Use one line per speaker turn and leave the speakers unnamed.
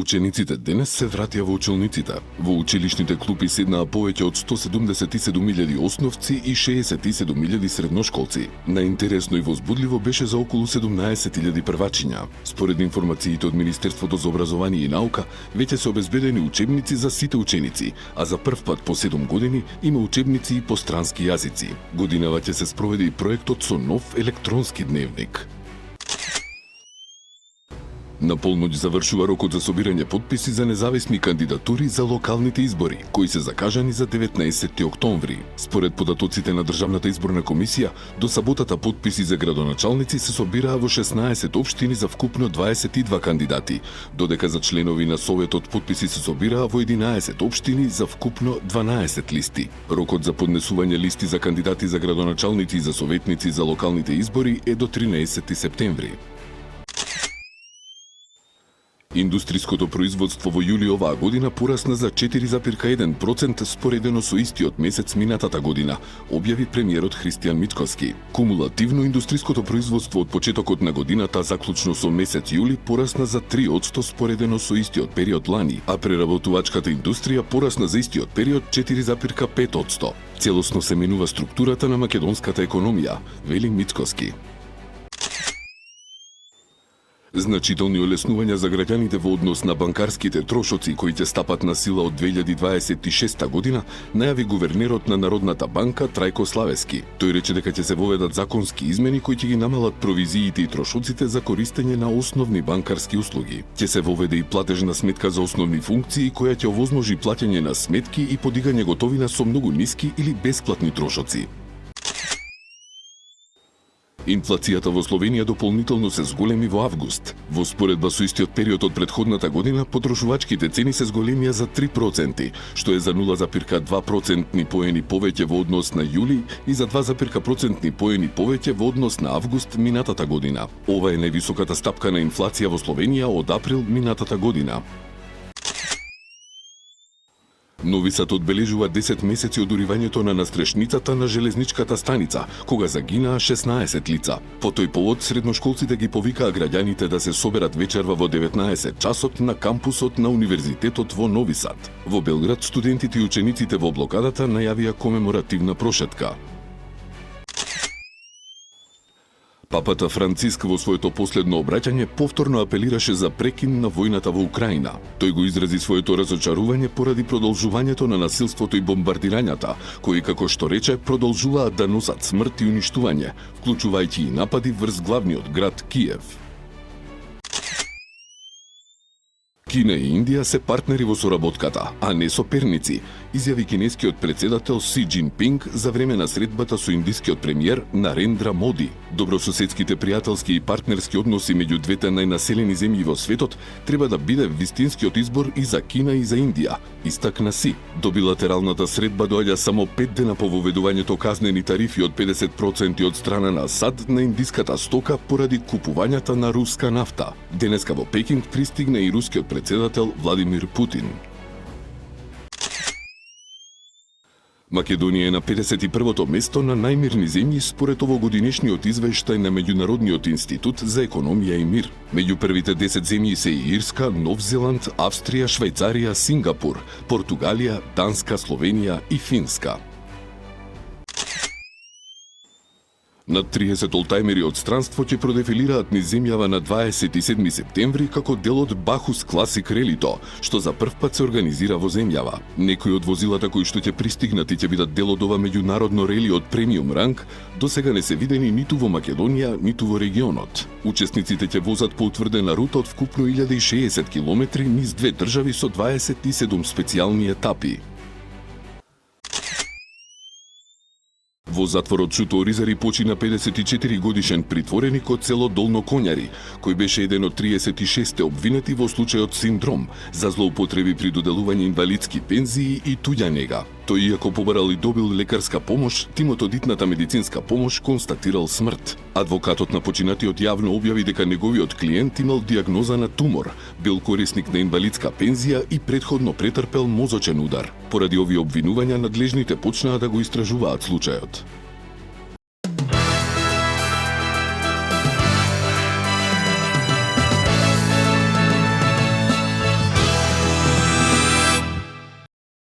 Учениците денес се вратија во училниците. Во училишните клупи седнаа повеќе од 177.000 основци и 67.000 средношколци. Најинтересно и возбудливо беше за околу 17.000 првачиња. Според информациите од Министерството за образование и наука, веќе се обезбедени учебници за сите ученици, а за прв пат по 7 години има учебници и по странски јазици. Годинава ќе се спроведе и проектот со нов електронски дневник. На полноќ завршува рокот за собирање потписи за независни кандидатури за локалните избори, кои се закажани за 19 октомври. Според податоците на Државната изборна комисија, до саботата потписи за градоначалници се собираа во 16 општини за вкупно 22 кандидати, додека за членови на Советот потписи се собираа во 11 општини за вкупно 12 листи. Рокот за поднесување листи за кандидати за градоначалници и за советници за локалните избори е до 13 септември. Индустриското производство во јули оваа година порасна за 4,1% споредено со истиот месец минатата година, објави премиерот Христијан Мицкоски. Кумулативно индустриското производство од почетокот на годината заклучно со месец јули порасна за 3% споредено со истиот период лани, а преработувачката индустрија порасна за истиот период 4,5%. Целосно се менува структурата на македонската економија, вели Мицкоски. Значителни олеснувања за граѓаните во однос на банкарските трошоци кои ќе стапат на сила од 2026 година, најави гувернерот на Народната банка Трајко Славески. Тој рече дека ќе се воведат законски измени кои ќе ги намалат провизиите и трошоците за користење на основни банкарски услуги. Ќе се воведе и платежна сметка за основни функции која ќе овозможи плаќање на сметки и подигање готовина со многу ниски или бесплатни трошоци. Инфлацијата во Словенија дополнително се зголеми во август. Во споредба со истиот период од претходната година, потрошувачките цени се зголемија за 3%, што е за 0,2% поени повеќе во однос на јули и за 2% поени повеќе во однос на август минатата година. Ова е највисоката стапка на инфлација во Словенија од април минатата година. Нови Сад одбележува 10 месеци од уривањето на настрешницата на железничката станица, кога загинаа 16 лица. По тој повод, средношколците ги повикаа граѓаните да се соберат вечерва во 19 часот на кампусот на Универзитетот во Нови Сад. Во Белград, студентите и учениците во блокадата најавија комеморативна прошетка. Папата Франциск во своето последно обраќање повторно апелираше за прекин на војната во Украина. Тој го изрази своето разочарување поради продолжувањето на насилството и бомбардирањата, кои, како што рече, продолжуваат да носат смрт и уништување, вклучувајќи и напади врз главниот град Киев. Кина и Индија се партнери во соработката, а не соперници, изјави кинескиот председател Си Џинпинг за време на средбата со индискиот премиер Нарендра Моди. Добрососедските пријателски и партнерски односи меѓу двете најнаселени земји во светот треба да биде вистинскиот избор и за Кина и за Индија, истакна Си. До билатералната средба доаѓа само 5 дена по воведувањето казнени тарифи од 50% од страна на САД на индиската стока поради купувањата на руска нафта. Денеска во Пекинг пристигна и рускиот председател Владимир Путин. Македонија е на 51-то место на најмирни земји според овогодинешниот извештај на Меѓународниот институт за економија и мир. Меѓу првите 10 земји се и Ирска, Нов Зеланд, Австрија, Швајцарија, Сингапур, Португалија, Данска, Словенија и Финска. Над 30 олтајмери од странство ќе продефилираат низ земјава на 27 септември како дел од Бахус Класик Релито, што за прв пат се организира во земјава. Некои од возилата кои што ќе пристигнат и ќе бидат дел од ова меѓународно рели од премиум ранг, досега не се видени ниту во Македонија, ниту во регионот. Учесниците ќе возат по утврдена рута од вкупно 1060 километри низ две држави со 27 специјални етапи. Во затворот Чуто Оризари почина 54 годишен притвореник од село Долно Коњари, кој беше еден од 36 обвинети во случајот Синдром за злоупотреби при доделување инвалидски пензии и туѓа нега. Тој, иако побарал и добил лекарска помош, тимот од итната медицинска помош констатирал смрт. Адвокатот на починатиот јавно објави дека неговиот клиент имал диагноза на тумор, бил корисник на инвалидска пензија и претходно претрпел мозочен удар. Поради овие обвинувања, надлежните почнаа да го истражуваат случајот.